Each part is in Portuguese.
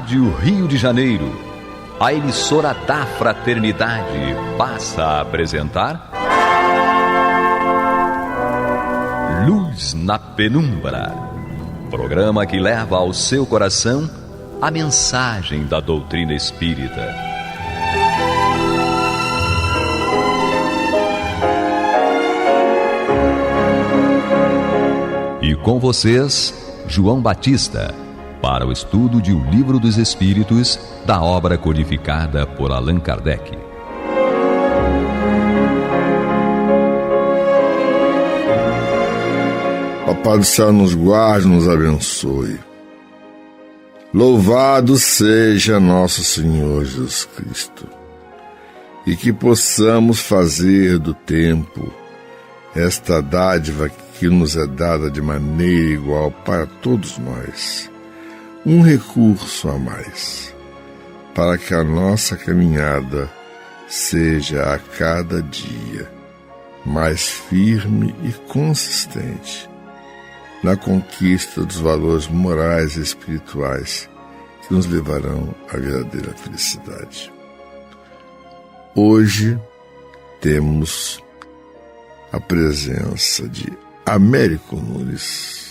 Rádio Rio de Janeiro, a emissora da Fraternidade, passa a apresentar Luz na Penumbra, programa que leva ao seu coração a mensagem da doutrina espírita. E com vocês, João Batista, para o estudo de O Livro dos Espíritos, da obra codificada por Allan Kardec. Papai do céu nos guarde, nos abençoe. Louvado seja nosso Senhor Jesus Cristo, e que possamos fazer do tempo esta dádiva que nos é dada de maneira igual para todos nós, um recurso a mais, para que a nossa caminhada seja a cada dia mais firme e consistente na conquista dos valores morais e espirituais que nos levarão à verdadeira felicidade. Hoje temos a presença de Américo Nunes.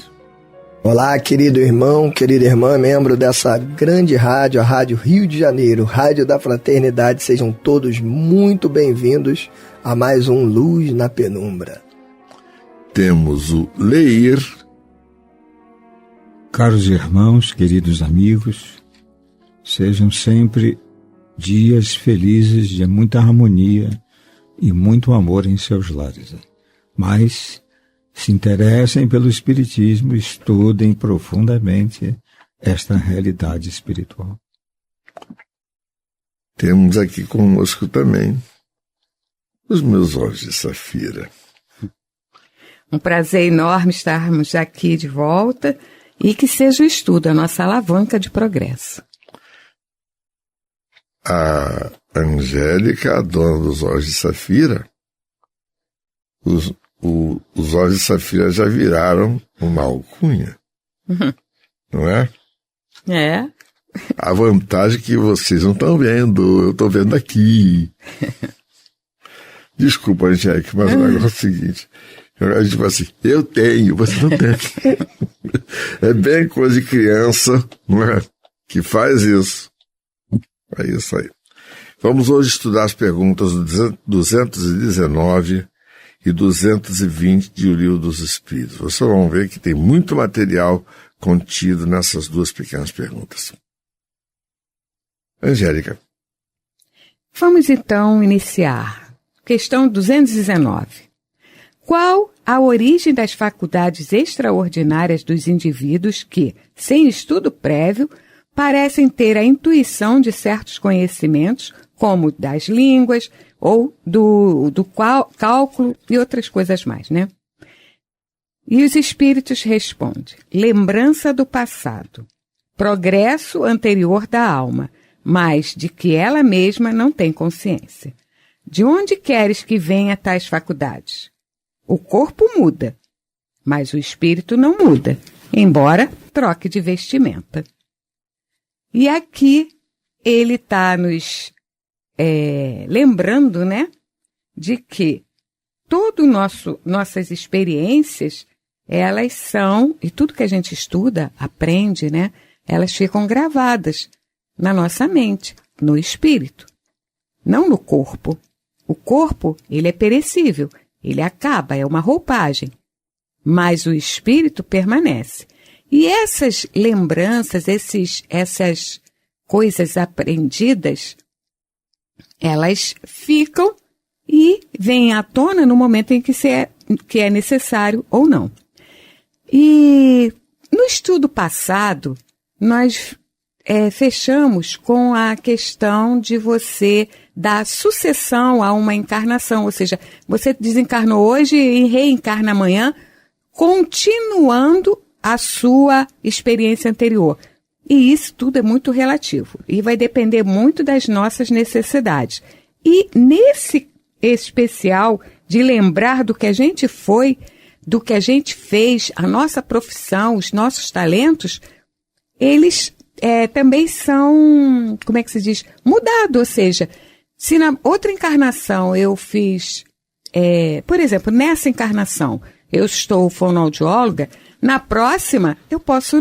Olá, querido irmão, querida irmã, membro dessa grande rádio, a Rádio Rio de Janeiro, Rádio da Fraternidade. Sejam todos muito bem-vindos a mais um Luz na Penumbra. Temos o Leir. Caros irmãos, queridos amigos, sejam sempre dias felizes de muita harmonia e muito amor em seus lares. Mas se interessem pelo Espiritismo, estudem profundamente esta realidade espiritual. Temos aqui conosco também os meus olhos de safira. Um prazer enorme estarmos aqui de volta e que seja o estudo a nossa alavanca de progresso. A Angélica, a dona dos olhos de safira, os olhos de safira já viraram uma alcunha, não é? É. A vantagem é que vocês não estão vendo, eu estou vendo aqui. Desculpa, Angélica, mas o negócio é o seguinte, a gente fala assim, eu tenho, você não tem. É bem coisa de criança, não é? Que faz isso. É isso aí. Vamos hoje estudar as perguntas do 219 e 220 de O Livro dos Espíritos. Vocês vão ver que tem muito material contido nessas duas pequenas perguntas. Angélica. Vamos então iniciar. Questão 219. Qual a origem das faculdades extraordinárias dos indivíduos que, sem estudo prévio, parecem ter a intuição de certos conhecimentos, como das línguas ou do cálculo e outras coisas mais, né? E os espíritos respondem: lembrança do passado, progresso anterior da alma, mas de que ela mesma não tem consciência. De onde queres que venha tais faculdades? O corpo muda, mas o espírito não muda, embora troque de vestimenta. E aqui ele está nos lembrando, né, de que nossas experiências, elas são, e tudo que a gente estuda, aprende, né, elas ficam gravadas na nossa mente, no espírito, não no corpo. O corpo, ele é perecível, ele acaba, é uma roupagem, mas o espírito permanece. E essas lembranças, essas coisas aprendidas, elas ficam e vêm à tona no momento em que é necessário ou não. E no estudo passado, nós fechamos com a questão de você dar sucessão a uma encarnação, ou seja, você desencarnou hoje e reencarna amanhã, continuando a sua experiência anterior. E isso tudo é muito relativo e vai depender muito das nossas necessidades. E nesse especial de lembrar do que a gente foi, do que a gente fez, a nossa profissão, os nossos talentos, eles também são, como é que se diz, mudados, ou seja, se na outra encarnação eu fiz, por exemplo, nessa encarnação eu estou fonoaudióloga, na próxima eu posso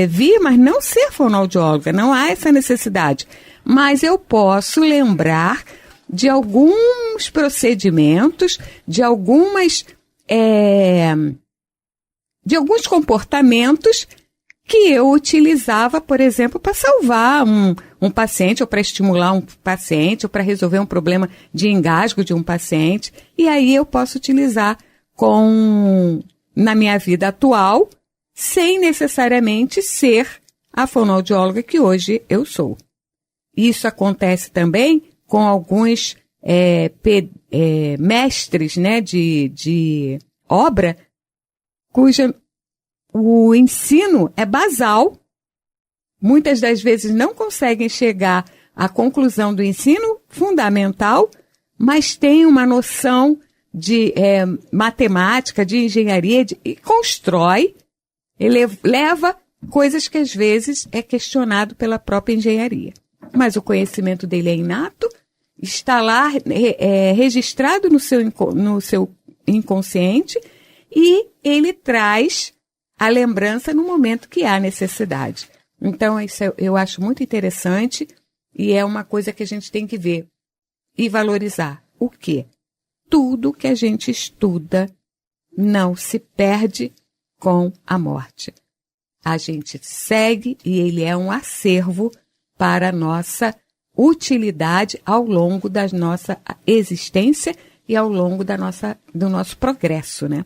vir, mas não ser fonoaudióloga, não há essa necessidade, mas eu posso lembrar de alguns procedimentos, de alguns comportamentos que eu utilizava, por exemplo, para salvar um paciente, ou para estimular um paciente, ou para resolver um problema de engasgo de um paciente. E aí eu posso utilizar na minha vida atual, sem necessariamente ser a fonoaudióloga que hoje eu sou. Isso acontece também com alguns mestres, né, de obra, o ensino é basal, muitas das vezes não conseguem chegar à conclusão do ensino fundamental, mas tem uma noção de matemática, de engenharia, e constrói, leva coisas que às vezes é questionado pela própria engenharia. Mas o conhecimento dele é inato, está lá registrado no seu inconsciente, e ele traz a lembrança no momento que há necessidade. Então, isso eu acho muito interessante e é uma coisa que a gente tem que ver e valorizar. O quê? Tudo que a gente estuda não se perde com a morte. A gente segue e ele é um acervo para a nossa utilidade ao longo da nossa existência e ao longo do nosso progresso, né?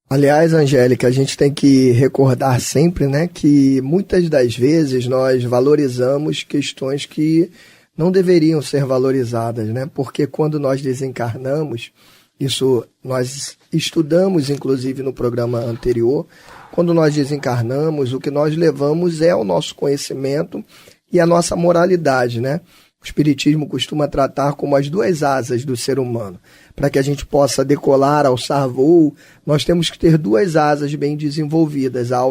Aliás, Angélica, a gente tem que recordar sempre, né, que muitas das vezes nós valorizamos questões que não deveriam ser valorizadas, né? Porque quando nós desencarnamos, isso nós estudamos inclusive no programa anterior, quando nós desencarnamos, o que nós levamos é o nosso conhecimento e a nossa moralidade, né? O Espiritismo costuma tratar como as duas asas do ser humano. Para que a gente possa decolar, alçar voo, nós temos que ter duas asas bem desenvolvidas. A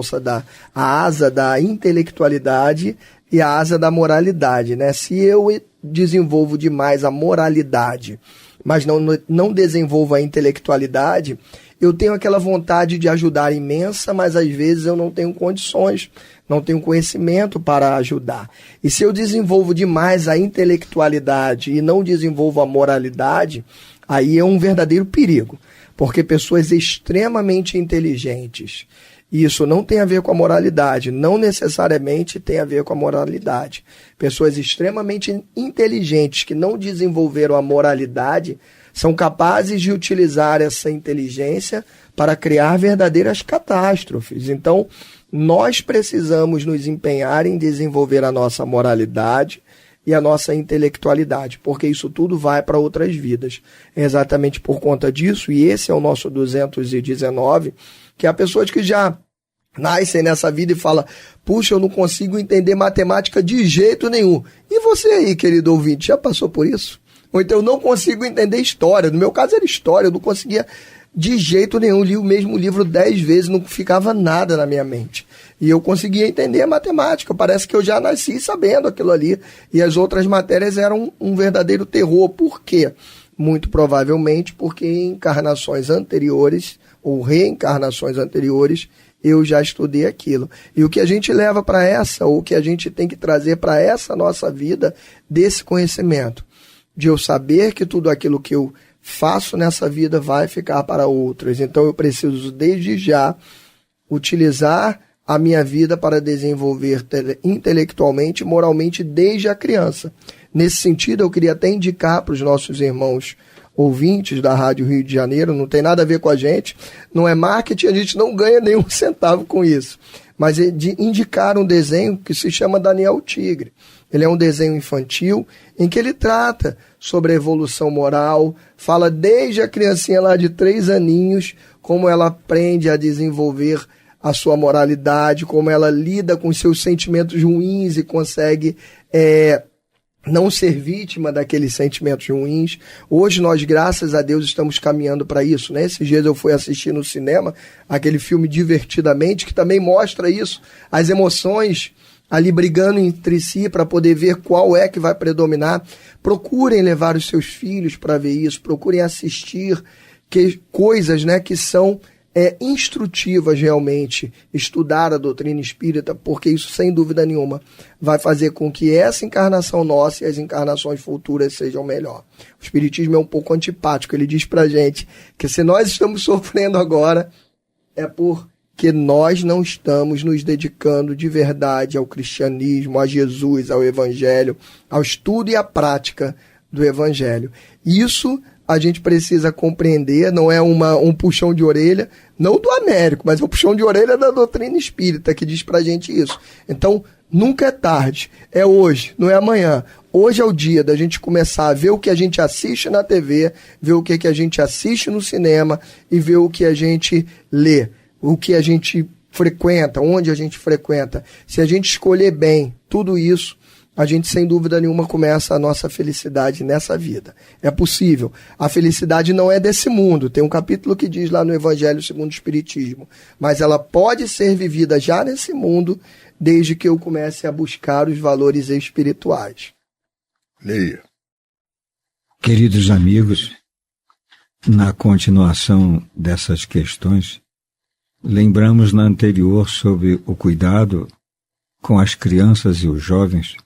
asa da intelectualidade e a asa da moralidade, né? Se eu desenvolvo demais a moralidade, mas não desenvolvo a intelectualidade, eu tenho aquela vontade de ajudar imensa, mas às vezes eu não tenho condições, não tenho conhecimento para ajudar. E se eu desenvolvo demais a intelectualidade e não desenvolvo a moralidade, aí é um verdadeiro perigo, porque pessoas extremamente inteligentes, isso não tem a ver com a moralidade, não necessariamente tem a ver com a moralidade. Pessoas extremamente inteligentes que não desenvolveram a moralidade são capazes de utilizar essa inteligência para criar verdadeiras catástrofes. Então, nós precisamos nos empenhar em desenvolver a nossa moralidade e a nossa intelectualidade, porque isso tudo vai para outras vidas. É exatamente por conta disso, e esse é o nosso 219, que há pessoas que já nascem nessa vida e falam: puxa, eu não consigo entender matemática de jeito nenhum. E você aí, querido ouvinte, já passou por isso? Ou então eu não consigo entender história. No meu caso era história, eu não conseguia de jeito nenhum. Li o mesmo livro 10 vezes, não ficava nada na minha mente. E eu conseguia entender a matemática. Parece que eu já nasci sabendo aquilo ali. E as outras matérias eram um verdadeiro terror. Por quê? Muito provavelmente porque em encarnações anteriores, ou reencarnações anteriores, eu já estudei aquilo. E o que a gente leva para ou o que a gente tem que trazer para essa nossa vida, desse conhecimento, de eu saber que tudo aquilo que eu faço nessa vida vai ficar para outras. Então eu preciso desde já utilizar a minha vida para desenvolver intelectualmente e moralmente desde a criança. Nesse sentido, eu queria até indicar para os nossos irmãos ouvintes da Rádio Rio de Janeiro, não tem nada a ver com a gente, não é marketing, a gente não ganha nenhum centavo com isso, mas é de indicar um desenho que se chama Daniel Tigre. Ele é um desenho infantil em que ele trata sobre a evolução moral, fala desde a criancinha lá de 3 aninhos, como ela aprende a desenvolver a sua moralidade, como ela lida com seus sentimentos ruins e consegue não ser vítima daqueles sentimentos ruins. Hoje nós, graças a Deus, estamos caminhando para isso, né? Esses dias eu fui assistir no cinema aquele filme Divertidamente, que também mostra isso, as emoções ali brigando entre si para poder ver qual é que vai predominar. Procurem levar os seus filhos para ver isso, procurem assistir coisas, né, que são instrutivas realmente, estudar a doutrina espírita, porque isso, sem dúvida nenhuma, vai fazer com que essa encarnação nossa e as encarnações futuras sejam melhor. O espiritismo é um pouco antipático, ele diz pra gente que se nós estamos sofrendo agora, é porque nós não estamos nos dedicando de verdade ao cristianismo, a Jesus, ao evangelho, ao estudo e à prática do evangelho. Isso a gente precisa compreender, não é um puxão de orelha, não do Américo, mas é um puxão de orelha da doutrina espírita, que diz pra gente isso. Então, nunca é tarde, é hoje, não é amanhã. Hoje é o dia da gente começar a ver o que a gente assiste na TV, ver o que a gente assiste no cinema e ver o que a gente lê, o que a gente frequenta, onde a gente frequenta. Se a gente escolher bem tudo isso, a gente, sem dúvida nenhuma, começa a nossa felicidade nessa vida. É possível. A felicidade não é desse mundo. Tem um capítulo que diz lá no Evangelho segundo o Espiritismo. Mas ela pode ser vivida já nesse mundo, desde que eu comece a buscar os valores espirituais. Leia. Queridos amigos, na continuação dessas questões, lembramos na anterior sobre o cuidado com as crianças e os jovens,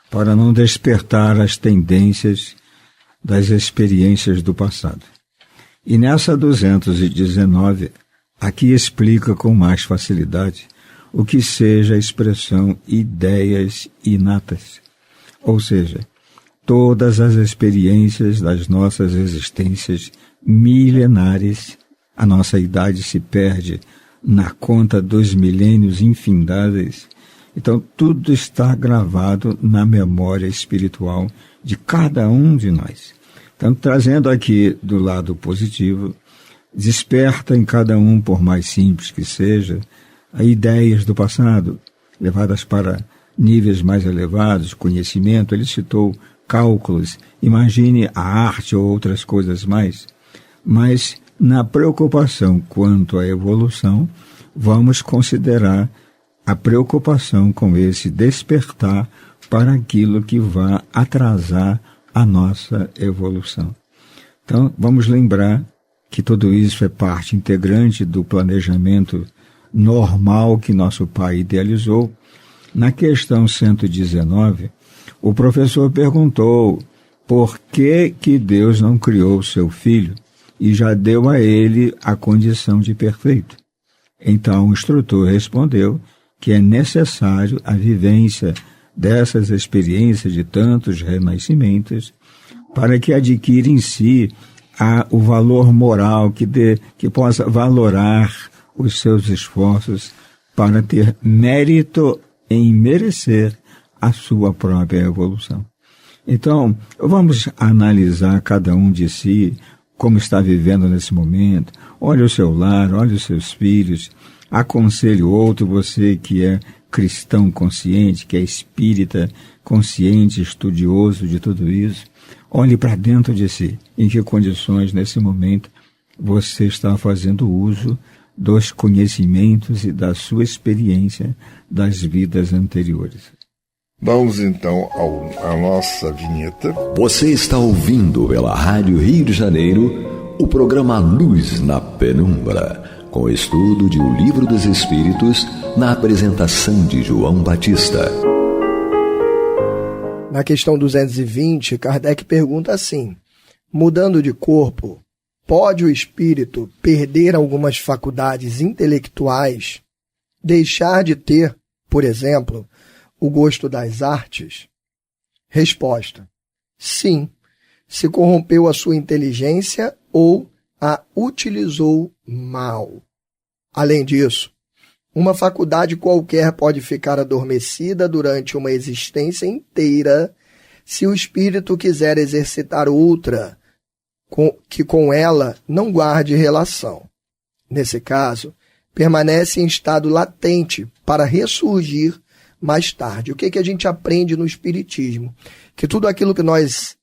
para não despertar as tendências das experiências do passado. E nessa 219, aqui explica com mais facilidade o que seja a expressão ideias inatas, ou seja, todas as experiências das nossas existências milenares. A nossa idade se perde na conta dos milênios infindáveis. Então, tudo está gravado na memória espiritual de cada um de nós. Então, trazendo aqui do lado positivo, desperta em cada um, por mais simples que seja, ideias do passado, levadas para níveis mais elevados, conhecimento. Ele citou cálculos, imagine a arte ou outras coisas mais. Mas, na preocupação quanto à evolução, vamos considerar a preocupação com esse despertar para aquilo que vai atrasar a nossa evolução. Então, vamos lembrar que tudo isso é parte integrante do planejamento normal que nosso Pai idealizou. Na questão 119, o professor perguntou por que Deus não criou o seu filho e já deu a ele a condição de perfeito. Então, o instrutor respondeu que é necessário a vivência dessas experiências de tantos renascimentos para que adquira em si o valor moral, que possa valorar os seus esforços para ter mérito em merecer a sua própria evolução. Então, vamos analisar cada um de si, como está vivendo nesse momento. Olhe o seu lar, olhe os seus filhos. Aconselho outro, você que é cristão consciente, que é espírita consciente, estudioso de tudo isso. Olhe para dentro de si. Em que condições, nesse momento, você está fazendo uso dos conhecimentos e da sua experiência das vidas anteriores. Vamos então à nossa vinheta. Você está ouvindo pela Rádio Rio de Janeiro o programa Luz na Penumbra, com o estudo de O Livro dos Espíritos, na apresentação de João Batista. Na questão 220, Kardec pergunta assim: mudando de corpo, pode o espírito perder algumas faculdades intelectuais, deixar de ter, por exemplo, o gosto das artes? Resposta: sim, se corrompeu a sua inteligência ou a utilizou mal. Além disso, uma faculdade qualquer pode ficar adormecida durante uma existência inteira se o espírito quiser exercitar outra, que com ela não guarde relação. Nesse caso, permanece em estado latente para ressurgir mais tarde. O que a gente aprende no Espiritismo? Que tudo aquilo que nós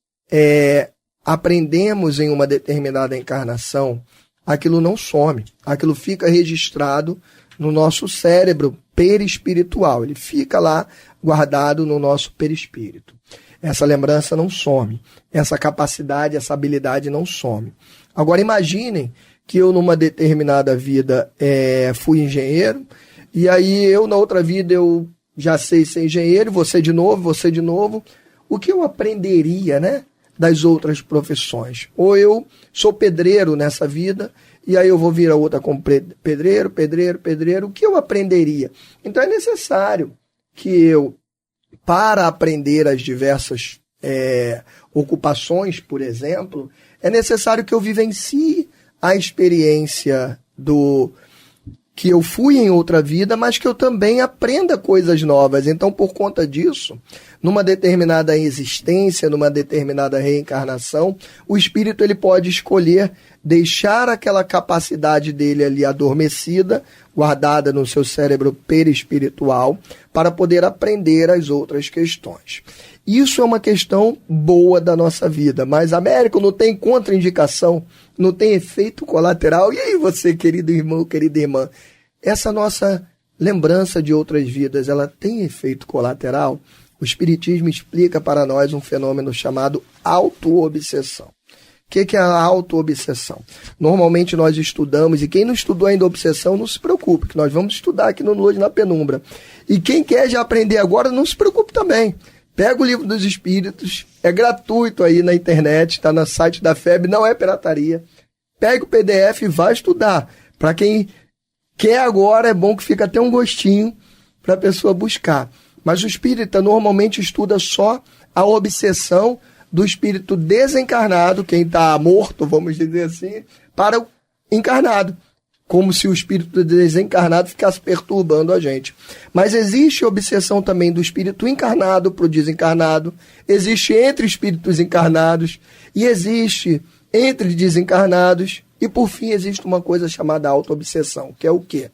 aprendemos em uma determinada encarnação, aquilo não some, aquilo fica registrado no nosso cérebro perispiritual, ele fica lá guardado no nosso perispírito. Essa lembrança não some, essa capacidade, essa habilidade não some. Agora imaginem que eu numa determinada vida fui engenheiro, e aí eu na outra vida eu já sei ser engenheiro, você de novo, o que eu aprenderia, né, das outras profissões? Ou eu sou pedreiro nessa vida, e aí eu vou vir a outra como pedreiro, o que eu aprenderia? Então é necessário que eu, para aprender as diversas ocupações, por exemplo, é necessário que eu vivencie a experiência do que eu fui em outra vida, mas que eu também aprenda coisas novas. Então, por conta disso, numa determinada existência, numa determinada reencarnação, o espírito ele pode escolher deixar aquela capacidade dele ali adormecida, guardada no seu cérebro perispiritual, para poder aprender as outras questões. Isso é uma questão boa da nossa vida, mas, Américo, não tem contraindicação, não tem efeito colateral. E aí você, querido irmão, querida irmã, essa nossa lembrança de outras vidas, ela tem efeito colateral? O Espiritismo explica para nós um fenômeno chamado autoobsessão. O que é a autoobsessão? Normalmente nós estudamos, e quem não estudou ainda obsessão, não se preocupe, que nós vamos estudar aqui no Luz na Penumbra. E quem quer já aprender agora, não se preocupe também. Pega o Livro dos Espíritos, é gratuito aí na internet, está no site da FEB, não é pirataria. Pega o PDF e vai estudar. Para quem quer agora, é bom que fica até um gostinho para a pessoa buscar. Mas o espírita normalmente estuda só a obsessão do espírito desencarnado, quem está morto, vamos dizer assim, para o encarnado. Como se o espírito desencarnado ficasse perturbando a gente. Mas existe obsessão também do espírito encarnado para o desencarnado, existe entre espíritos encarnados, e existe entre desencarnados, e por fim existe uma coisa chamada autoobsessão, que é o quê?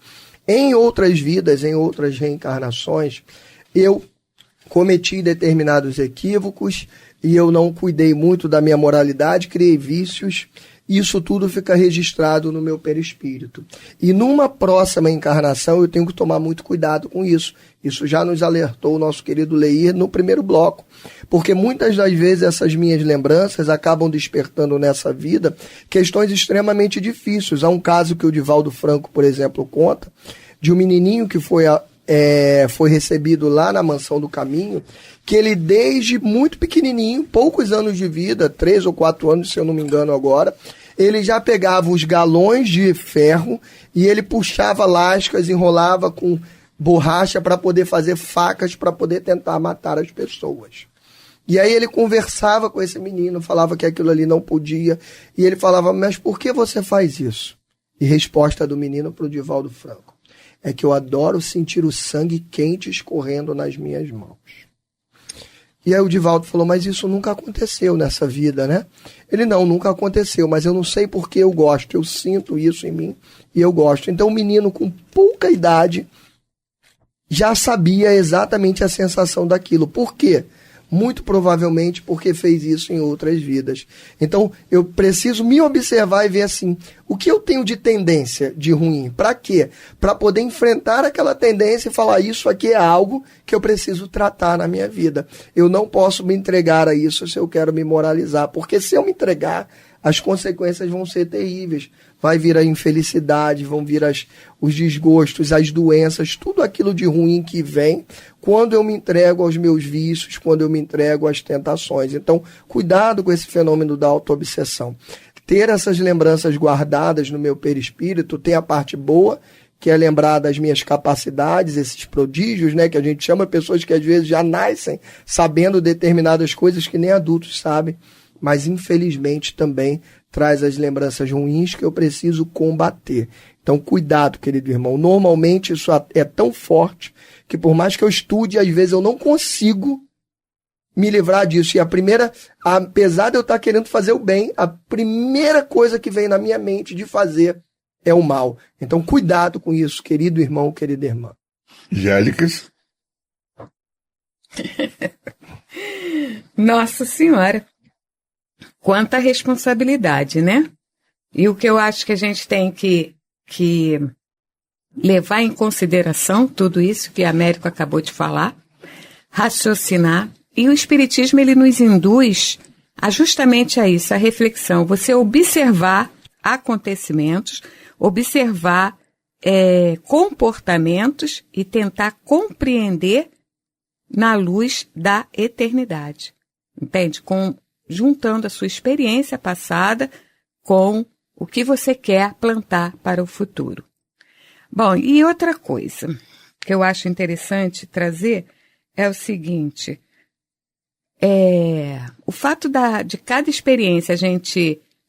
Em outras vidas, em outras reencarnações, eu cometi determinados equívocos, e eu não cuidei muito da minha moralidade, criei vícios. Isso tudo fica registrado no meu perispírito. E numa próxima encarnação eu tenho que tomar muito cuidado com isso. Isso já nos alertou o nosso querido Leir no primeiro bloco. Porque muitas das vezes essas minhas lembranças acabam despertando nessa vida questões extremamente difíceis. Há um caso que o Divaldo Franco, por exemplo, conta, de um menininho que foi recebido lá na Mansão do Caminho, que ele desde muito pequenininho, poucos anos de vida, 3 ou 4 anos, se eu não me engano agora, ele já pegava os galões de ferro e ele puxava lascas, enrolava com borracha para poder fazer facas para poder tentar matar as pessoas. E aí ele conversava com esse menino, falava que aquilo ali não podia, e ele falava, mas por que você faz isso? E resposta do menino para o Divaldo Franco, é que eu adoro sentir o sangue quente escorrendo nas minhas mãos. E aí o Divaldo falou, mas isso nunca aconteceu nessa vida, né? Ele, não, nunca aconteceu, mas eu não sei porque eu gosto, eu sinto isso em mim e eu gosto. Então o menino com pouca idade já sabia exatamente a sensação daquilo. Por quê? Muito provavelmente porque fez isso em outras vidas. Então, eu preciso me observar e ver assim, o que eu tenho de tendência de ruim? Para quê? Para poder enfrentar aquela tendência e falar, isso aqui é algo que eu preciso tratar na minha vida. Eu não posso me entregar a isso se eu quero me moralizar, porque se eu me entregar, as consequências vão ser terríveis. Vai vir a infelicidade, vão vir os desgostos, as doenças, tudo aquilo de ruim que vem quando eu me entrego aos meus vícios, quando eu me entrego às tentações. Então, cuidado com esse fenômeno da autoobsessão. Ter essas lembranças guardadas no meu perispírito tem a parte boa, que é lembrar das minhas capacidades, esses prodígios, né, que a gente chama pessoas que às vezes já nascem sabendo determinadas coisas que nem adultos sabem, mas infelizmente também traz as lembranças ruins que eu preciso combater. Então, cuidado, querido irmão. Normalmente isso é tão forte que por mais que eu estude, às vezes eu não consigo me livrar disso. E apesar de eu estar querendo fazer o bem, a primeira coisa que vem na minha mente de fazer é o mal. Então, cuidado com isso, querido irmão, querida irmã. Gélicas? Nossa Senhora, quanta responsabilidade, né? E o que eu acho que a gente tem que levar em consideração, tudo isso que a Américo acabou de falar, raciocinar, e o Espiritismo ele nos induz justamente a isso, a reflexão, você observar acontecimentos, observar comportamentos e tentar compreender na luz da eternidade, entende? Juntando a sua experiência passada com o que você quer plantar para o futuro. Bom, e outra coisa que eu acho interessante trazer é o seguinte, o fato de cada experiência,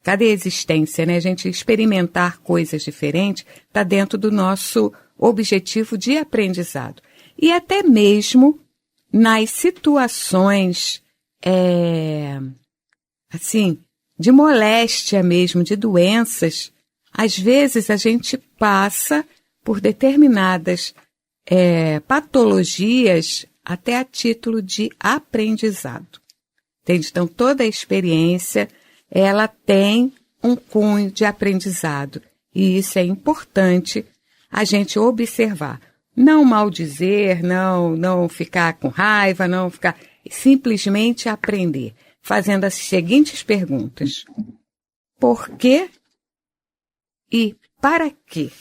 cada existência, né, a gente experimentar coisas diferentes, está dentro do nosso objetivo de aprendizado. E até mesmo nas situações, de moléstia mesmo, de doenças, às vezes a gente passa por determinadas patologias até a título de aprendizado. Entende? Então, toda a experiência, ela tem um cunho de aprendizado. E isso é importante a gente observar. Não maldizer, não ficar com raiva, simplesmente aprender, fazendo as seguintes perguntas. Por quê e para que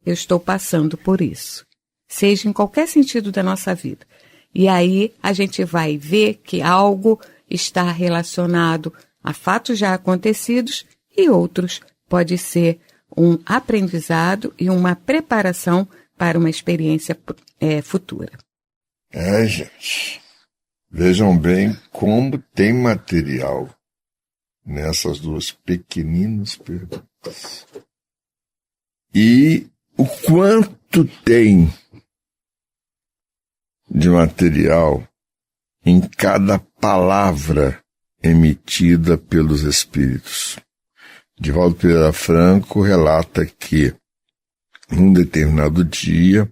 eu estou passando por isso? Seja em qualquer sentido da nossa vida. E aí a gente vai ver que algo está relacionado a fatos já acontecidos e outros pode ser um aprendizado e uma preparação para uma experiência futura. Gente, vejam bem como tem material nessas duas pequeninas perguntas. E o quanto tem de material em cada palavra emitida pelos Espíritos. Divaldo Pereira Franco relata que, num determinado dia,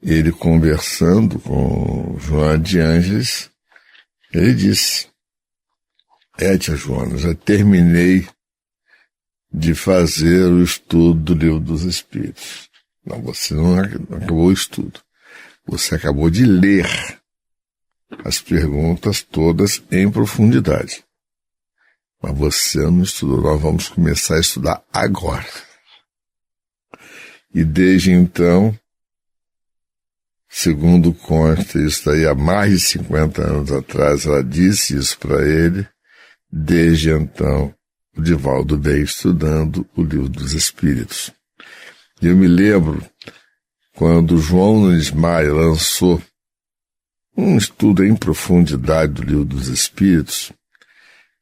ele conversando com Joana de Ângeles, ele disse: tia Joana, já terminei de fazer o estudo do Livro dos Espíritos. Não, você não acabou o estudo. Você acabou de ler as perguntas todas em profundidade. Mas você não estudou. Nós vamos começar a estudar agora. E desde então, segundo consta, isso daí há mais de 50 anos atrás, ela disse isso para ele. Desde então, o Divaldo veio estudando o Livro dos Espíritos. E eu me lembro quando João Nunes Maia lançou um estudo em profundidade do Livro dos Espíritos,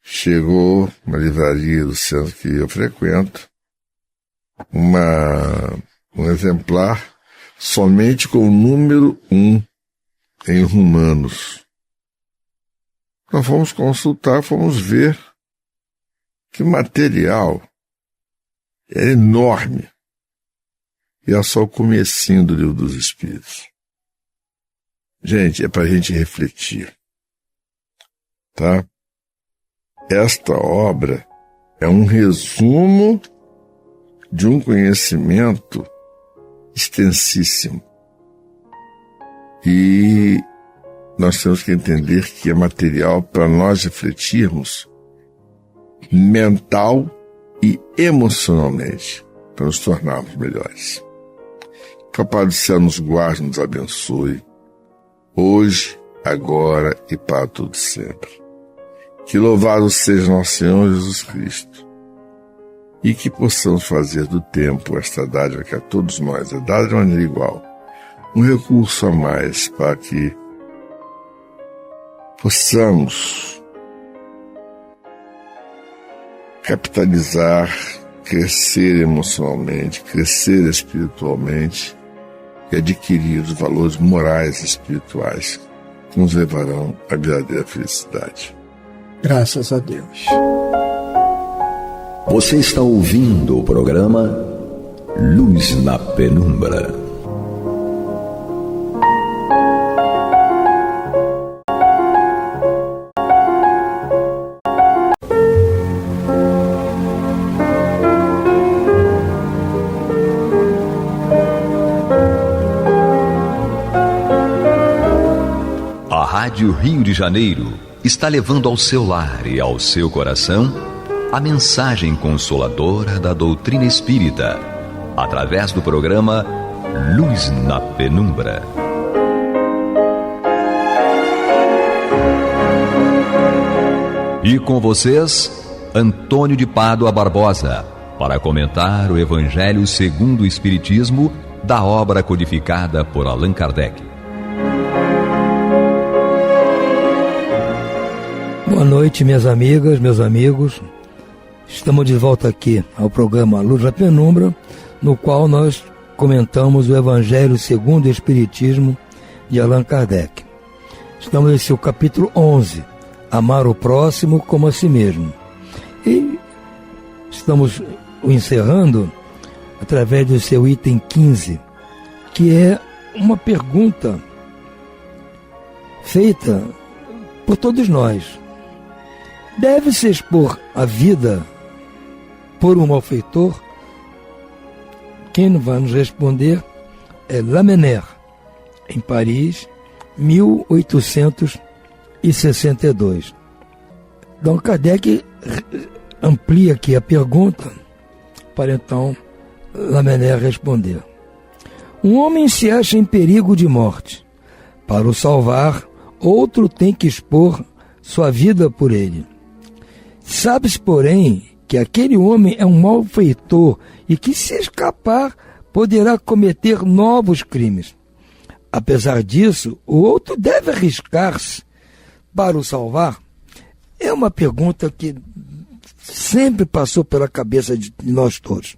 chegou na livraria do centro que eu frequento um exemplar somente com o número 1 em Romanos. Nós fomos consultar, fomos ver que o material é enorme. E é só o comecinho do Livro dos Espíritos. Gente, é para a gente refletir. Tá? Esta obra é um resumo de um conhecimento extensíssimo. E nós temos que entender que é material para nós refletirmos mental e emocionalmente, para nos tornarmos melhores. Que o Pai do Céu nos guarde, nos abençoe, hoje, agora e para todo sempre. Que louvado seja nosso Senhor Jesus Cristo, e que possamos fazer do tempo esta dádiva que a todos nós é dada de maneira igual, um recurso a mais para que possamos capitalizar, crescer emocionalmente, crescer espiritualmente e adquirir os valores morais e espirituais que nos levarão à verdadeira felicidade. Graças a Deus. Você está ouvindo o programa Luz na Penumbra. Rádio Rio de Janeiro está levando ao seu lar e ao seu coração a mensagem consoladora da doutrina espírita, através do programa Luz na Penumbra. E com vocês, Antônio de Pádua Barbosa, para comentar o Evangelho segundo o Espiritismo, da obra codificada por Allan Kardec. Boa noite, minhas amigas, meus amigos. Estamos de volta aqui ao programa Luz na Penumbra, no qual nós comentamos o Evangelho segundo o Espiritismo de Allan Kardec. Estamos nesse capítulo 11, Amar o Próximo como a Si Mesmo. E estamos o encerrando através do seu item 15, que é uma pergunta feita por todos nós. Deve-se expor a vida por um malfeitor? Quem vai nos responder é Lamennais, em Paris, 1862. Então Kardec amplia aqui a pergunta para então Lamennais responder. Um homem se acha em perigo de morte. Para o salvar, outro tem que expor sua vida por ele. Sabe-se, porém, que aquele homem é um malfeitor e que, se escapar, poderá cometer novos crimes. Apesar disso, o outro deve arriscar-se para o salvar? É uma pergunta que sempre passou pela cabeça de nós todos.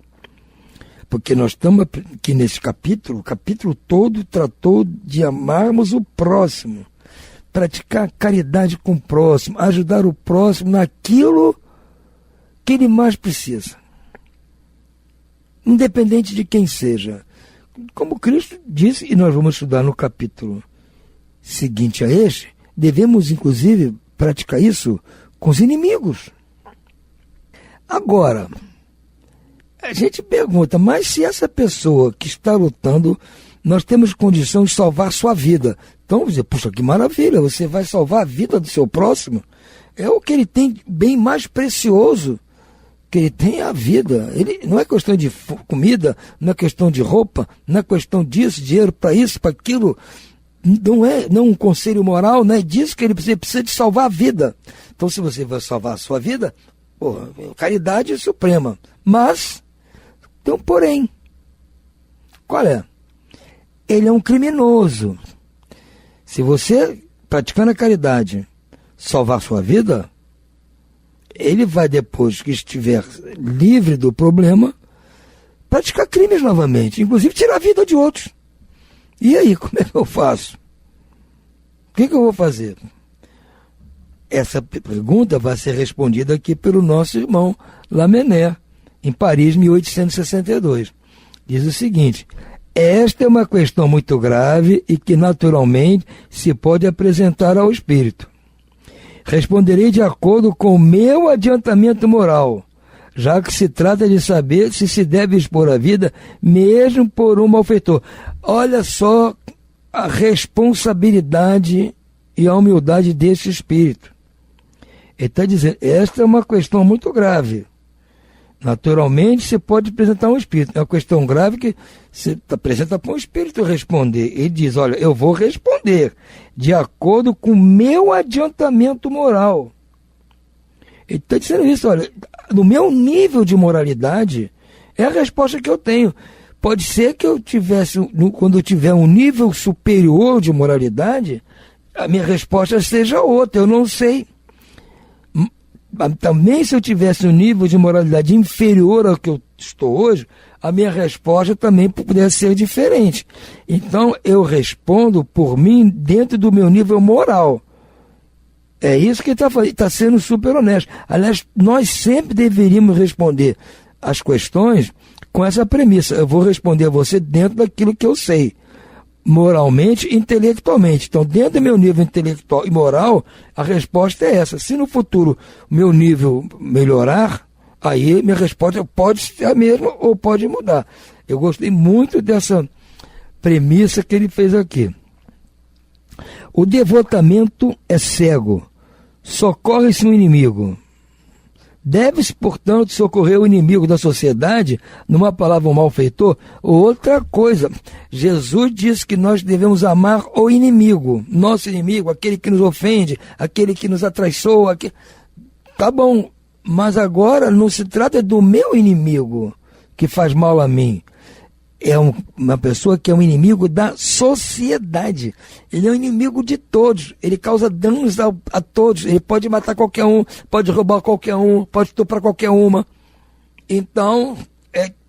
Porque nós estamos aqui nesse capítulo, o capítulo todo tratou de amarmos o próximo, praticar caridade com o próximo, ajudar o próximo naquilo que ele mais precisa, independente de quem seja. Como Cristo disse, e nós vamos estudar no capítulo seguinte a este, devemos inclusive praticar isso com os inimigos. Agora, a gente pergunta, mas se essa pessoa que está lutando, nós temos condição de salvar sua vida. Então, vamos dizer, puxa, que maravilha, você vai salvar a vida do seu próximo. É o que ele tem bem mais precioso, que ele tem a vida. Ele, não é questão de comida, não é questão de roupa, não é questão disso, dinheiro para isso, para aquilo. Não é um conselho moral, não é disso que ele precisa de salvar a vida. Então, se você vai salvar a sua vida, caridade suprema. Mas tem um porém. Qual é? Ele é um criminoso. Se você, praticando a caridade, salvar sua vida, ele vai, depois que estiver livre do problema, praticar crimes novamente, inclusive tirar a vida de outros. E aí, como é que eu faço? O que eu vou fazer? Essa pergunta vai ser respondida aqui pelo nosso irmão Lamennais, em Paris, 1862. Diz o seguinte: esta é uma questão muito grave e que naturalmente se pode apresentar ao espírito. Responderei de acordo com o meu adiantamento moral, já que se trata de saber se se deve expor a vida mesmo por um malfeitor. Olha só a responsabilidade e a humildade desse espírito. Ele está dizendo, esta é uma questão muito grave. Naturalmente, você pode apresentar um espírito. É uma questão grave que você apresenta para um espírito responder. Ele diz, olha, eu vou responder de acordo com o meu adiantamento moral. Ele está dizendo isso, olha, no meu nível de moralidade, é a resposta que eu tenho. Pode ser que eu tivesse, quando eu tiver um nível superior de moralidade, a minha resposta seja outra, eu não sei. Também, se eu tivesse um nível de moralidade inferior ao que eu estou hoje, a minha resposta também pudesse ser diferente. Então, eu respondo por mim dentro do meu nível moral. É isso que ele está fazendo, está sendo super honesto. Aliás, nós sempre deveríamos responder as questões com essa premissa. Eu vou responder a você dentro daquilo que eu sei, moralmente e intelectualmente. Então, dentro do meu nível intelectual e moral, a resposta é essa. Se no futuro o meu nível melhorar, aí minha resposta pode ser a mesma ou pode mudar. Eu gostei muito dessa premissa que ele fez aqui. O devotamento é cego, socorre-se um inimigo. Deve-se, portanto, socorrer o inimigo da sociedade, numa palavra, um malfeitor, ou outra coisa. Jesus disse que nós devemos amar o inimigo, nosso inimigo, aquele que nos ofende, aquele que nos atraiçoa. Tá bom, mas agora não se trata do meu inimigo que faz mal a mim. É uma pessoa que é um inimigo da sociedade. Ele é um inimigo de todos. Ele causa danos a todos. Ele pode matar qualquer um, pode roubar qualquer um, pode estuprar qualquer uma. Então,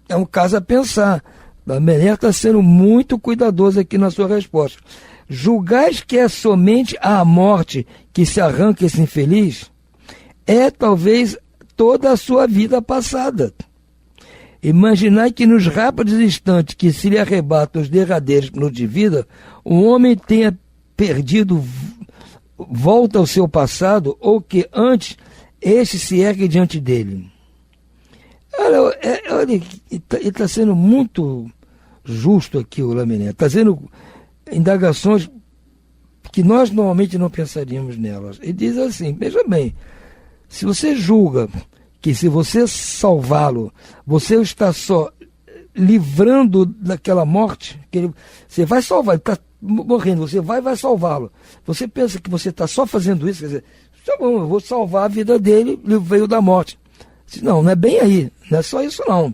é um caso a pensar. A Mené está sendo muito cuidadoso aqui na sua resposta. Julgais que é somente a morte que se arranca esse infeliz? É talvez toda a sua vida passada. Imaginai que nos rápidos instantes que se lhe arrebatam os derradeiros minutos de vida, o homem tenha perdido volta ao seu passado, ou que antes este se ergue diante dele. Olha, ele está sendo muito justo aqui, o Lamennais. Está fazendo indagações que nós normalmente não pensaríamos nelas. Ele diz assim, veja bem, se você julga que se você salvá-lo, você está só livrando daquela morte, você vai salvar, ele está morrendo, você vai salvá-lo. Você pensa que você está só fazendo isso, quer dizer, tá bom, eu vou salvar a vida dele, ele veio da morte. Não é bem aí, não é só isso não.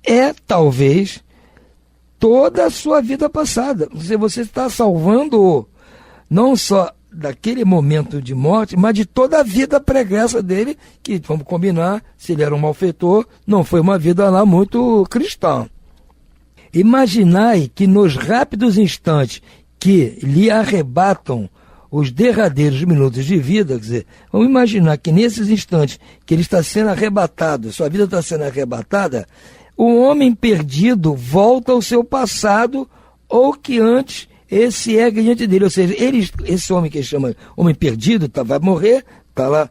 É talvez toda a sua vida passada. Você está salvando não só daquele momento de morte, mas de toda a vida pregressa dele, que, vamos combinar, se ele era um malfeitor, não foi uma vida lá muito cristã. Imaginai que nos rápidos instantes que lhe arrebatam os derradeiros minutos de vida, quer dizer, vamos imaginar que nesses instantes que ele está sendo arrebatado, sua vida está sendo arrebatada, o homem perdido volta ao seu passado, ou que antes esse ergue diante dele, ou seja, esse homem que ele chama homem perdido, vai morrer, está lá,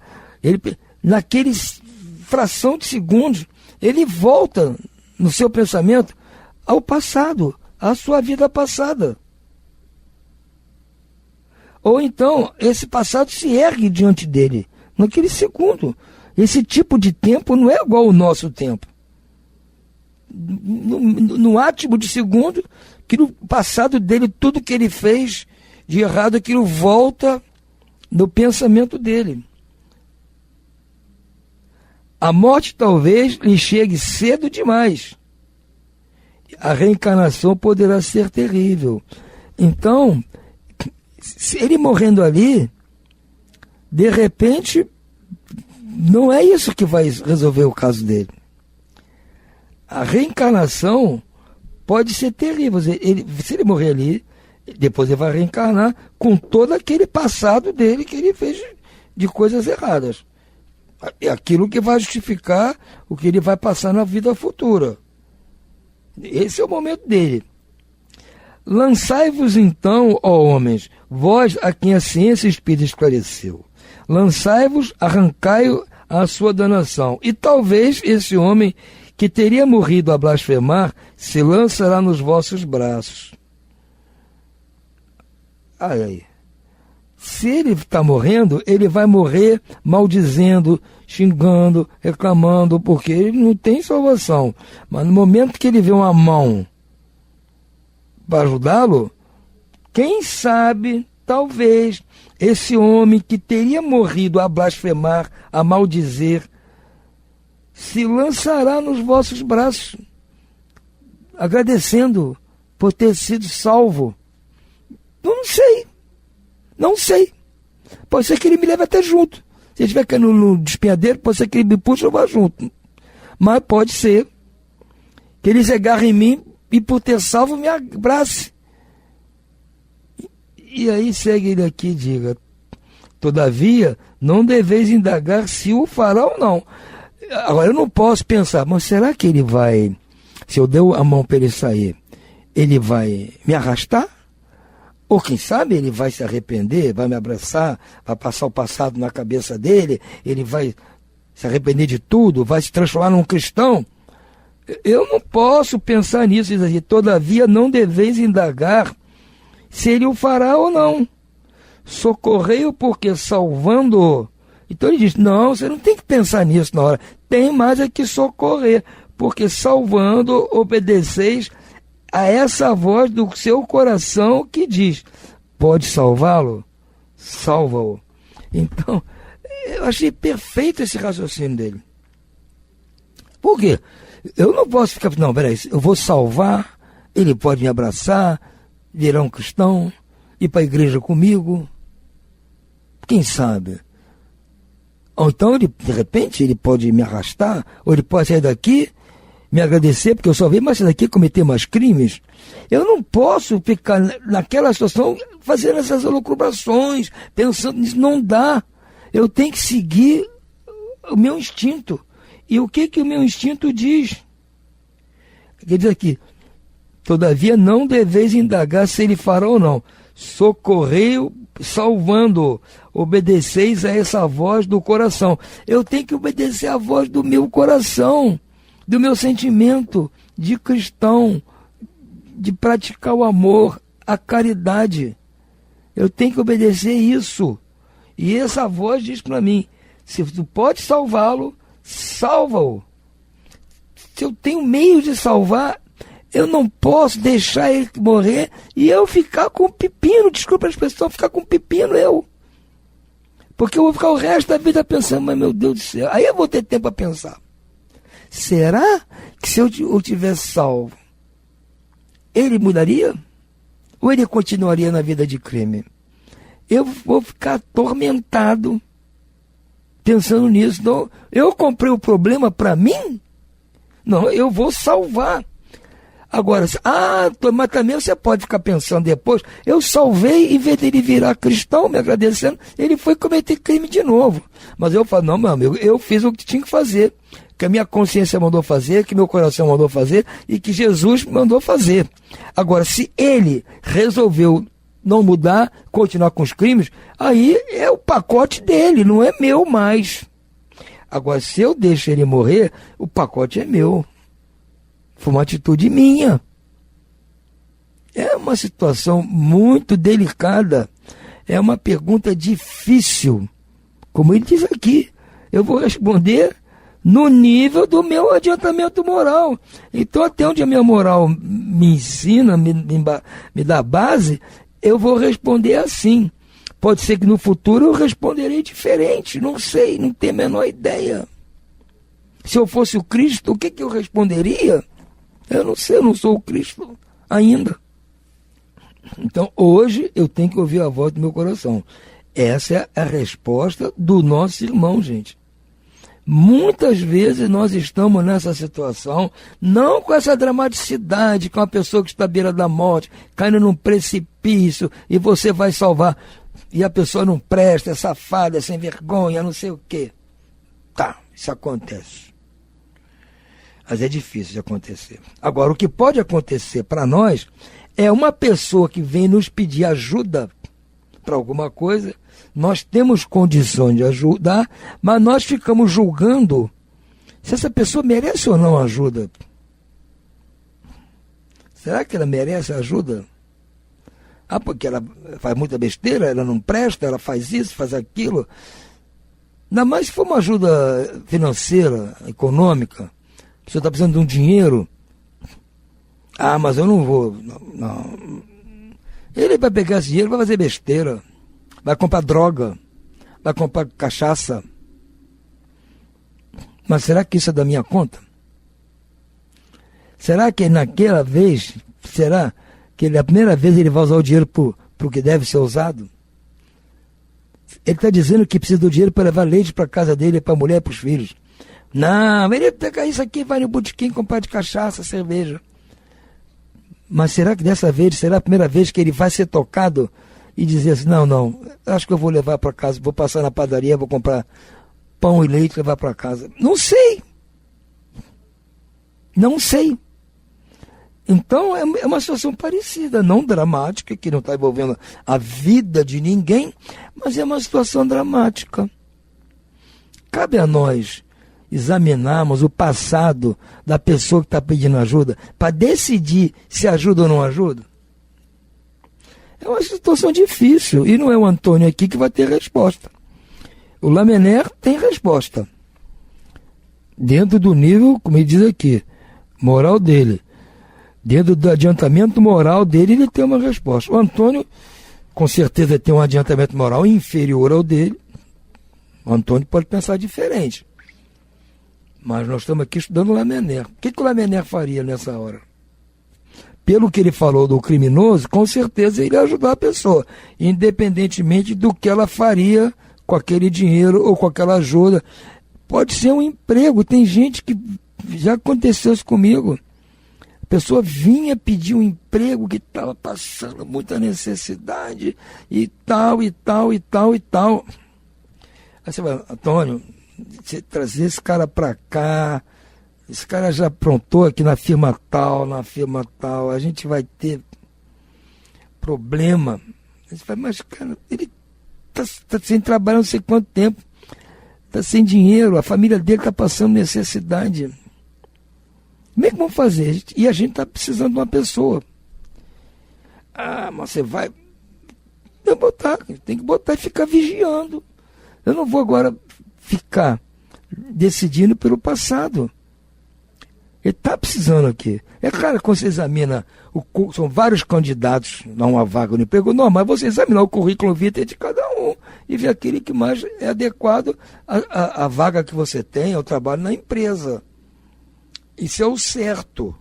naquele fração de segundos, ele volta no seu pensamento ao passado, à sua vida passada. Ou então, esse passado se ergue diante dele, naquele segundo. Esse tipo de tempo não é igual ao nosso tempo. No átimo de segundo, que no passado dele, tudo que ele fez de errado, aquilo volta no pensamento dele. A morte talvez lhe chegue cedo demais. A reencarnação poderá ser terrível. Então, se ele morrendo ali, de repente, não é isso que vai resolver o caso dele. A reencarnação pode ser terrível. Se ele morrer ali, depois ele vai reencarnar com todo aquele passado dele que ele fez de coisas erradas. É aquilo que vai justificar o que ele vai passar na vida futura. Esse é o momento dele. Lançai-vos então, ó homens, vós a quem a ciência e o Espírito esclareceu. Lançai-vos, arrancai a sua danação. E talvez esse homem que teria morrido a blasfemar se lançará nos vossos braços. Aí. Se ele está morrendo, ele vai morrer maldizendo, xingando, reclamando, porque ele não tem salvação. Mas no momento que ele vê uma mão para ajudá-lo, quem sabe, talvez, esse homem que teria morrido a blasfemar, a maldizer, se lançará nos vossos braços, agradecendo por ter sido salvo. Não sei. Pode ser que ele me leve até junto. Se ele estiver caindo no despenhadeiro, pode ser que ele me puxe e eu vá junto. Mas pode ser que ele se agarre em mim e por ter salvo me abrace. E aí segue ele aqui e diga: todavia, não deveis indagar se o fará ou não. Agora eu não posso pensar, mas será que ele vai, se eu der a mão para ele sair, ele vai me arrastar? Ou quem sabe ele vai se arrepender, vai me abraçar, vai passar o passado na cabeça dele, ele vai se arrepender de tudo, vai se transformar num cristão? Eu não posso pensar nisso, diz assim, todavia não deveis indagar se ele o fará ou não. socorrei-o porque salvando-o. Então ele diz, não, você não tem que pensar nisso na hora, tem mais é que socorrer, porque salvando obedeceis a essa voz do seu coração que diz, pode salvá-lo? Salva-o. Então, eu achei perfeito esse raciocínio dele. Por quê? Eu não posso ficar, não, peraí, eu vou salvar, ele pode me abraçar, virar um cristão, ir para a igreja comigo, quem sabe? Ou então, ele, de repente, ele pode me arrastar, ou ele pode sair daqui, me agradecer, porque eu só vim mais daqui cometer mais crimes. Eu não posso ficar naquela situação fazendo essas elucubrações, pensando nisso, não dá. Eu tenho que seguir o meu instinto. E o que o meu instinto diz? Ele diz aqui, todavia não deveis indagar se ele fará ou não. Socorrei-o, salvando, obedeceis a essa voz do coração. Eu tenho que obedecer à voz do meu coração, do meu sentimento de cristão, de praticar o amor, a caridade. Eu tenho que obedecer isso. E essa voz diz para mim, se tu pode salvá-lo, salva-o. Se eu tenho meio de salvar, eu não posso deixar ele morrer e eu ficar com pepino, desculpa a expressão, ficar com pepino eu. Porque eu vou ficar o resto da vida pensando, mas meu Deus do céu, aí eu vou ter tempo a pensar. Será que se eu tivesse salvo, ele mudaria? Ou ele continuaria na vida de crime? Eu vou ficar atormentado pensando nisso. Não, eu comprei o problema para mim? Não, eu vou salvar. Agora, mas também você pode ficar pensando depois, eu salvei, em vez dele virar cristão, me agradecendo, ele foi cometer crime de novo. Mas eu falo, não, meu amigo, eu fiz o que tinha que fazer, que a minha consciência mandou fazer, que meu coração mandou fazer e que Jesus mandou fazer. Agora, se ele resolveu não mudar, continuar com os crimes, aí é o pacote dele, não é meu mais. Agora, se eu deixo ele morrer, o pacote é meu. Foi uma atitude minha. É uma situação muito delicada. É uma pergunta difícil. Como ele diz aqui, eu vou responder no nível do meu adiantamento moral. Então, até onde a minha moral me ensina, me dá base, eu vou responder assim. Pode ser que no futuro eu responderei diferente. Não sei, não tenho a menor ideia. Se eu fosse o Cristo, o que eu responderia? Eu não sei, eu não sou o Cristo ainda. Então, hoje, eu tenho que ouvir a voz do meu coração. Essa é a resposta do nosso irmão, gente. Muitas vezes nós estamos nessa situação, não com essa dramaticidade, com a pessoa que está à beira da morte, caindo num precipício, e você vai salvar, e a pessoa não presta, é safada, é sem vergonha, não sei o quê. Tá, isso acontece. Mas é difícil de acontecer. Agora, o que pode acontecer para nós é uma pessoa que vem nos pedir ajuda para alguma coisa, nós temos condições de ajudar, mas nós ficamos julgando se essa pessoa merece ou não ajuda. Será que ela merece ajuda? Porque ela faz muita besteira, ela não presta, ela faz isso, faz aquilo. Ainda mais se for uma ajuda financeira, econômica, você está precisando de um dinheiro. Mas eu não vou. Não. Ele vai pegar esse dinheiro, vai fazer besteira. Vai comprar droga. Vai comprar cachaça. Mas será que isso é da minha conta? Será que naquela vez, será que a primeira vez ele vai usar o dinheiro para o que deve ser usado? Ele está dizendo que precisa do dinheiro para levar leite para a casa dele, para a mulher e para os filhos. Não, ele pega isso aqui, vai no botequim comprar de cachaça, cerveja. Mas será que dessa vez, será a primeira vez que ele vai ser tocado e dizer assim, não, acho que eu vou levar para casa, vou passar na padaria, vou comprar pão e leite e levar para casa. Não sei. Então é uma situação parecida, não dramática, que não está envolvendo a vida de ninguém, mas é uma situação dramática. Cabe a nós examinarmos o passado da pessoa que está pedindo ajuda para decidir se ajuda ou não ajuda. É uma situação difícil, e não é o Antônio aqui que vai ter resposta. O Lamennais tem resposta. Dentro do nível, como ele diz aqui, moral dele. Dentro do adiantamento moral dele, ele tem uma resposta. O Antônio, com certeza, tem um adiantamento moral inferior ao dele. O Antônio pode pensar diferente. Mas nós estamos aqui estudando o Lamennais. O que o Lamennais faria nessa hora? Pelo que ele falou do criminoso, com certeza ele ia ajudar a pessoa, independentemente do que ela faria com aquele dinheiro ou com aquela ajuda. Pode ser um emprego. Tem gente que já aconteceu isso comigo. A pessoa vinha pedir um emprego que estava passando muita necessidade e tal, e tal, e tal, e tal. Aí você vai, Antônio, você trazer esse cara para cá, esse cara já aprontou aqui na firma tal, a gente vai ter problema. Você vai, mas cara, ele está sem trabalhar não sei quanto tempo, está sem dinheiro, a família dele está passando necessidade. Como é que vão fazer? E a gente está precisando de uma pessoa. Ah, mas você vai... Tem que botar e ficar vigiando. Eu não vou agora ficar decidindo pelo passado. Ele está precisando aqui. É claro, quando você examina, são vários candidatos a uma vaga no emprego, não, mas você examinar o currículo vitae de cada um e ver aquele que mais é adequado à vaga que você tem, ao trabalho na empresa. Isso é o certo.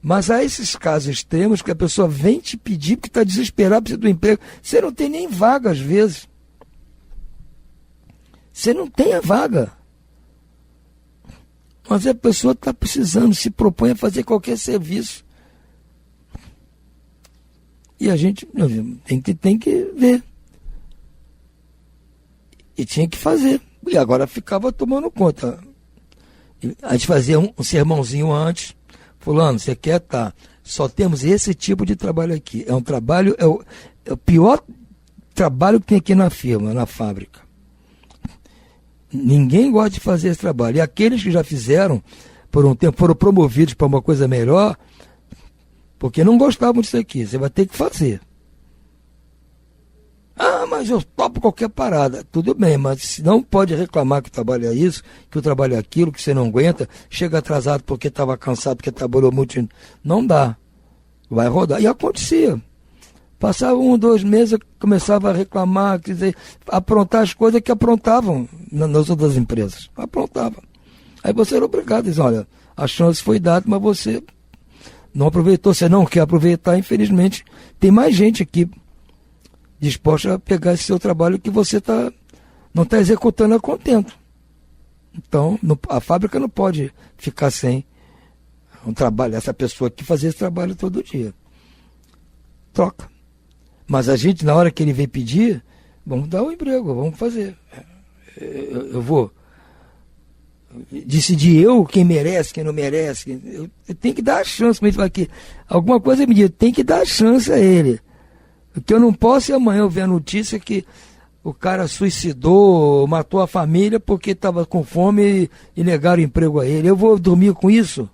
Mas há esses casos extremos que a pessoa vem te pedir porque está desesperada, precisa do emprego. Você não tem nem vaga, às vezes. Você não tem a vaga. Mas a pessoa está precisando, se propõe a fazer qualquer serviço. E a gente tem que ver. E tinha que fazer. E agora ficava tomando conta. A gente fazia um sermãozinho antes. Fulano, você quer? Tá. Só temos esse tipo de trabalho aqui. É um trabalho, é o pior trabalho que tem aqui na firma, na fábrica. Ninguém gosta de fazer esse trabalho. E aqueles que já fizeram, por um tempo, foram promovidos para uma coisa melhor, porque não gostavam disso aqui. Você vai ter que fazer. Ah, mas eu topo qualquer parada. Tudo bem, mas não pode reclamar que o trabalho é isso, que o trabalho é aquilo, que você não aguenta, chega atrasado porque estava cansado, porque trabalhou muito. Não dá. Vai rodar. E acontecia. Passava 1, 2 meses, começava a reclamar, quer dizer, aprontar as coisas que aprontavam nas outras empresas. Aprontavam. Aí você era obrigado a dizer, olha, a chance foi dada, mas você não aproveitou, você não quer aproveitar, infelizmente. Tem mais gente aqui disposta a pegar esse seu trabalho que você não está executando a contento. Então, a fábrica não pode ficar sem um trabalho, essa pessoa que fazer esse trabalho todo dia. Troca. Mas a gente, na hora que ele vem pedir, vamos dar um emprego, vamos fazer. Eu vou decidir quem merece, quem não merece. Eu tenho que dar a chance, mas aqui, alguma coisa me diz, tem que dar a chance a ele. Porque eu não posso ir amanhã ver a notícia que o cara suicidou, matou a família porque estava com fome e negaram emprego a ele. Eu vou dormir com isso?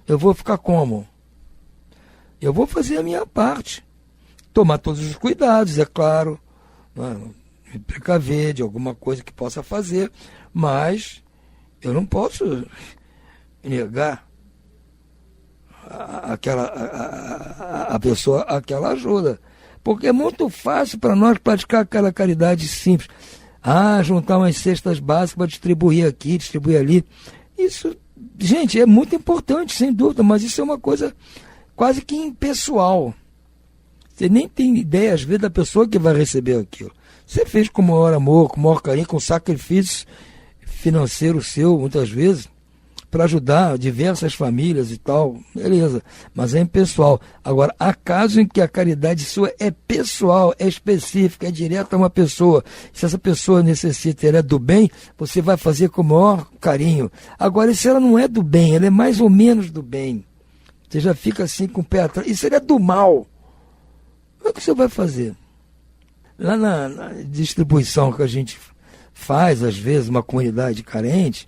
Eu vou ficar como? Eu vou fazer a minha parte. Tomar todos os cuidados, é claro. Me precaver de alguma coisa que possa fazer. Mas eu não posso negar a pessoa aquela ajuda. Porque é muito fácil para nós praticar aquela caridade simples. Juntar umas cestas básicas para distribuir aqui, distribuir ali. Isso, gente, é muito importante, sem dúvida, mas isso é uma coisa quase que impessoal. Você nem tem ideia, às vezes, da pessoa que vai receber aquilo. Você fez com o maior amor, com o maior carinho, com sacrifício financeiro seu, muitas vezes, para ajudar diversas famílias e tal, beleza, mas é impessoal. Agora, há casos em que a caridade sua é pessoal, é específica, é direta a uma pessoa. Se essa pessoa necessita, ela é do bem, você vai fazer com o maior carinho. Agora, se ela não é do bem, ela é mais ou menos do bem, você já fica assim com o pé atrás, e se ela é do mal, como é que você vai fazer? Lá na distribuição que a gente faz, às vezes, uma comunidade carente,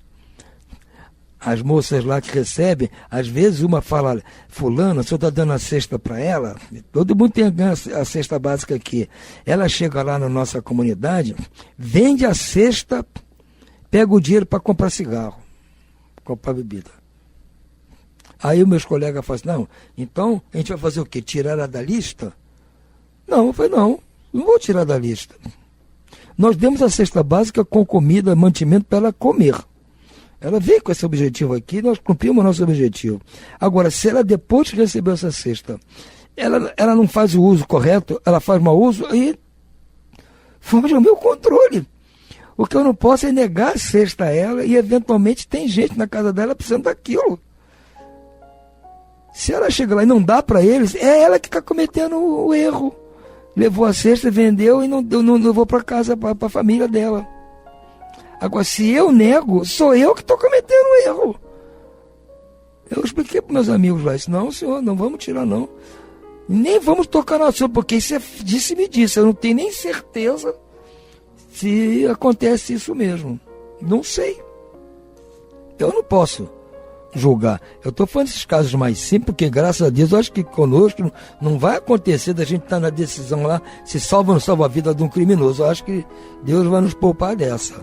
as moças lá que recebem, às vezes uma fala, fulana, o senhor está dando a cesta para ela? Todo mundo tem a cesta básica aqui. Ela chega lá na nossa comunidade, vende a cesta, pega o dinheiro para comprar cigarro, comprar bebida. Aí os meus colegas falam assim, não, então a gente vai fazer o quê? Tirar ela da lista? Não, eu falei, não vou tirar da lista. Nós demos a cesta básica com comida, mantimento para ela comer. Ela veio com esse objetivo aqui, nós cumprimos o nosso objetivo. Agora, se ela depois que recebeu essa cesta, ela não faz o uso correto, ela faz mau uso, aí foge ao meu controle. O que eu não posso é negar a cesta a ela e eventualmente tem gente na casa dela precisando daquilo. Se ela chega lá e não dá para eles, é ela que está cometendo o erro. Levou a cesta, vendeu e não levou para casa, para a família dela. Agora, se eu nego, sou eu que estou cometendo o erro. Eu expliquei para meus amigos lá, disse, não, senhor, não vamos tirar não. Nem vamos tocar no assunto, porque isso é disse-me-disse. Eu não tenho nem certeza se acontece isso mesmo. Não sei. Eu não posso julgar. Eu estou falando desses casos mais simples, porque graças a Deus, eu acho que conosco não vai acontecer da gente estar na decisão lá, se salva ou não salva a vida de um criminoso. Eu acho que Deus vai nos poupar dessa.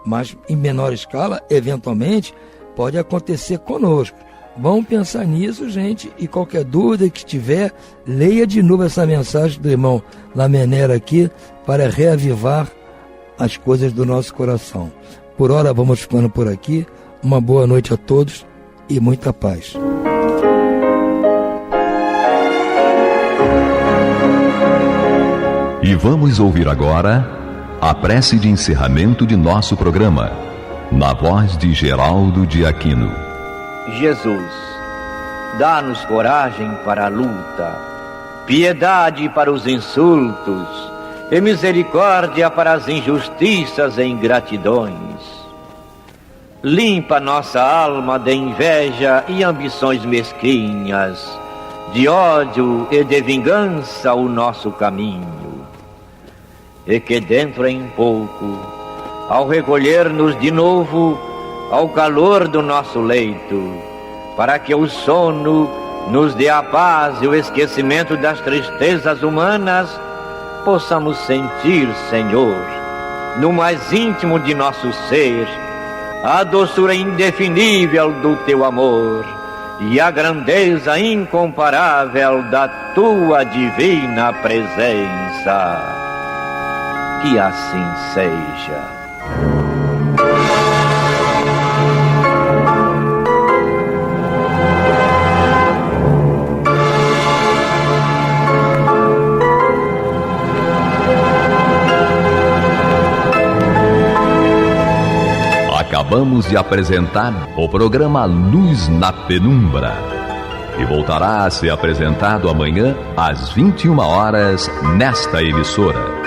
Mas em menor escala, eventualmente, pode acontecer conosco. Vamos pensar nisso, gente, e qualquer dúvida que tiver, leia de novo essa mensagem do irmão Lamenera aqui, para reavivar as coisas do nosso coração. Por hora, vamos ficando por aqui. Uma boa noite a todos e muita paz. E vamos ouvir agora a prece de encerramento de nosso programa, na voz de Geraldo de Aquino. Jesus, dá-nos coragem para a luta, piedade para os insultos e misericórdia para as injustiças e ingratidões. Limpa nossa alma de inveja e ambições mesquinhas, de ódio e de vingança o nosso caminho. E que dentro em pouco, ao recolher-nos de novo ao calor do nosso leito, para que o sono nos dê a paz e o esquecimento das tristezas humanas, possamos sentir, Senhor, no mais íntimo de nosso ser, a doçura indefinível do Teu amor e a grandeza incomparável da Tua divina presença. Que assim seja. Acabamos de apresentar o programa Luz na Penumbra, que voltará a ser apresentado amanhã às 21 horas nesta emissora.